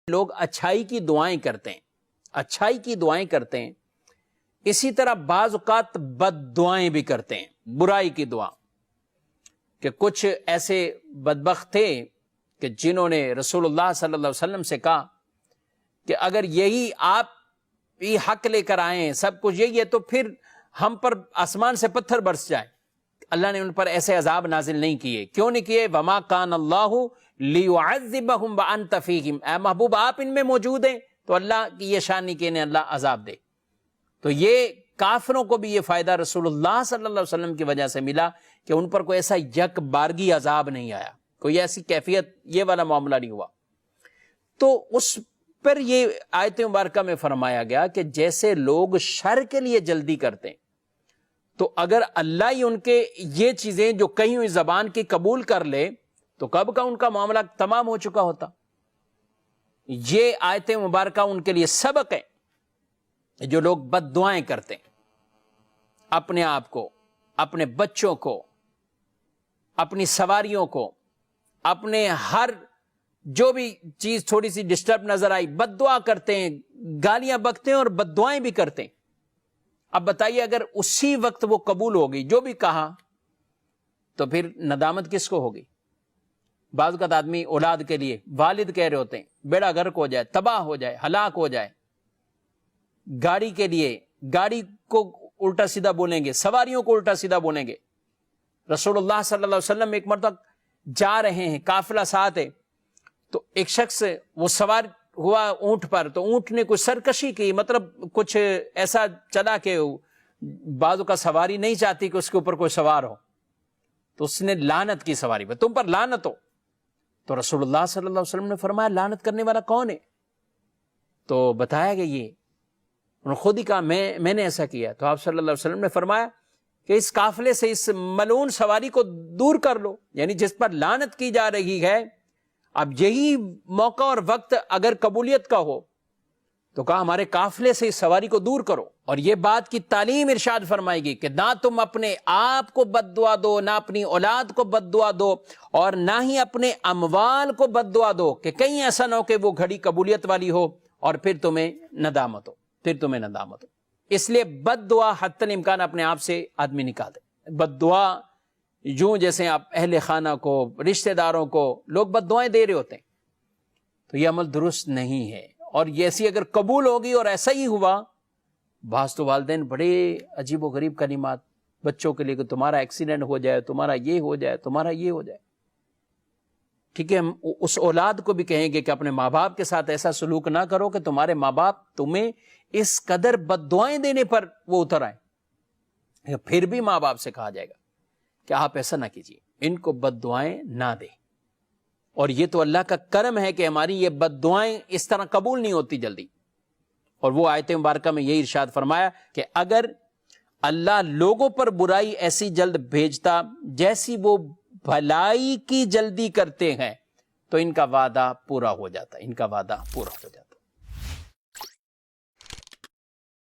لوگ اچھائی کی دعائیں کرتے ہیں، اچھائی کی دعائیں کرتے ہیں، اسی طرح بعض اوقات بد دعائیں بھی کرتے ہیں، برائی کی دعا. کہ کچھ ایسے بدبخت تھے کہ جنہوں نے رسول اللہ صلی اللہ علیہ وسلم سے کہا کہ اگر یہی آپ یہ حق لے کر آئیں، سب کچھ یہی ہے، تو پھر ہم پر آسمان سے پتھر برس جائے. اللہ نے ان پر ایسے عذاب نازل نہیں کیے. کیوں نہیں کیے؟ وَمَا كَانَ اللَّهُ لِيُعَذِّبَهُمْ وَأَنْتَ فِيهِمْ. اے محبوب آپ ان میں موجود ہیں تو اللہ کی یہ شان نہیں کہ انہیں اللہ عذاب دے. تو یہ کافروں کو بھی یہ فائدہ رسول اللہ صلی اللہ علیہ وسلم کی وجہ سے ملا کہ ان پر کوئی ایسا یک بارگی عذاب نہیں آیا، کوئی ایسی کیفیت یہ والا معاملہ نہیں ہوا. تو اس پر یہ آیت مبارکہ میں فرمایا گیا کہ جیسے لوگ شر کے لیے جلدی کرتے ہیں، تو اگر اللہ ہی ان کے یہ چیزیں جو کہیں ہوئی زبان کی قبول کر لے تو کب کا ان کا معاملہ تمام ہو چکا ہوتا. یہ آیت مبارکہ ان کے لیے سبق ہے. جو لوگ بد دعائیں کرتے ہیں اپنے آپ کو، اپنے بچوں کو، اپنی سواریوں کو، اپنے ہر جو بھی چیز تھوڑی سی ڈسٹرب نظر آئی بد دعا کرتے ہیں، گالیاں بکتے ہیں اور بد دعائیں بھی کرتے ہیں. اب بتائیے اگر اسی وقت وہ قبول ہوگی جو بھی کہا تو پھر ندامت کس کو ہوگی؟ بعض اوقات آدمی اولاد کے لیے والد کہہ رہے ہوتے ہیں بیڑا غرق ہو جائے، تباہ ہو جائے، ہلاک ہو جائے. گاڑی کے لیے گاڑی کو الٹا سیدھا بولیں گے، سواریوں کو الٹا سیدھا بولیں گے. رسول اللہ صلی اللہ علیہ وسلم ایک مرتبہ جا رہے ہیں، قافلہ ساتھ ہے، تو ایک شخص وہ سوار ہوا اونٹ پر، تو اونٹ نے کچھ سرکشی کی، مطلب کچھ ایسا چلا کہ بعضوں کا سواری نہیں چاہتی کہ اس کے اوپر کوئی سوار ہو، تو اس نے لعنت کی سواری پر، تم پر لعنت ہو. تو رسول اللہ صلی اللہ علیہ وسلم نے فرمایا لعنت کرنے والا کون ہے؟ تو بتایا کہ یہ انہوں نے خود ہی کہا میں نے ایسا کیا. تو آپ صلی اللہ علیہ وسلم نے فرمایا کہ اس قافلے سے اس ملعون سواری کو دور کر لو، یعنی جس پر لعنت کی جا رہی ہے. اب یہی موقع اور وقت اگر قبولیت کا ہو تو کہا ہمارے قافلے سے اس سواری کو دور کرو. اور یہ بات کی تعلیم ارشاد فرمائے گی کہ نہ تم اپنے آپ کو بد دعا دو، نہ اپنی اولاد کو بد دعا دو، اور نہ ہی اپنے اموال کو بد دعا دو، کہ کہیں ایسا نہ ہو کہ وہ گھڑی قبولیت والی ہو اور پھر تمہیں ندامت ہو. اس لیے بد دعا حتی الامکان اپنے آپ سے آدمی نکال دے. بد دعا یوں جیسے آپ اہل خانہ کو، رشتہ داروں کو لوگ بد دعائیں دے رہے ہوتے ہیں، تو یہ عمل درست نہیں ہے. اور یہ ایسی اگر قبول ہوگی اور ایسا ہی ہوا، بعض تو والدین بڑے عجیب و غریب کلمات بچوں کے لیے کہ تمہارا ایکسیڈنٹ ہو جائے، تمہارا یہ ہو جائے، تمہارا یہ ہو جائے. ٹھیک ہے، ہم اس اولاد کو بھی کہیں گے کہ اپنے ماں باپ کے ساتھ ایسا سلوک نہ کرو کہ تمہارے ماں باپ تمہیں اس قدر بد دعائیں دینے پر وہ اتر آئیں. پھر بھی ماں باپ سے کہا جائے گا کہ آپ ایسا نہ کیجیے، ان کو بد دعائیں نہ دیں. اور یہ تو اللہ کا کرم ہے کہ ہماری یہ بد دعائیں اس طرح قبول نہیں ہوتی جلدی. اور وہ آیت مبارکہ میں یہی ارشاد فرمایا کہ اگر اللہ لوگوں پر برائی ایسی جلد بھیجتا جیسی وہ بھلائی کی جلدی کرتے ہیں تو ان کا وعدہ پورا ہو جاتا.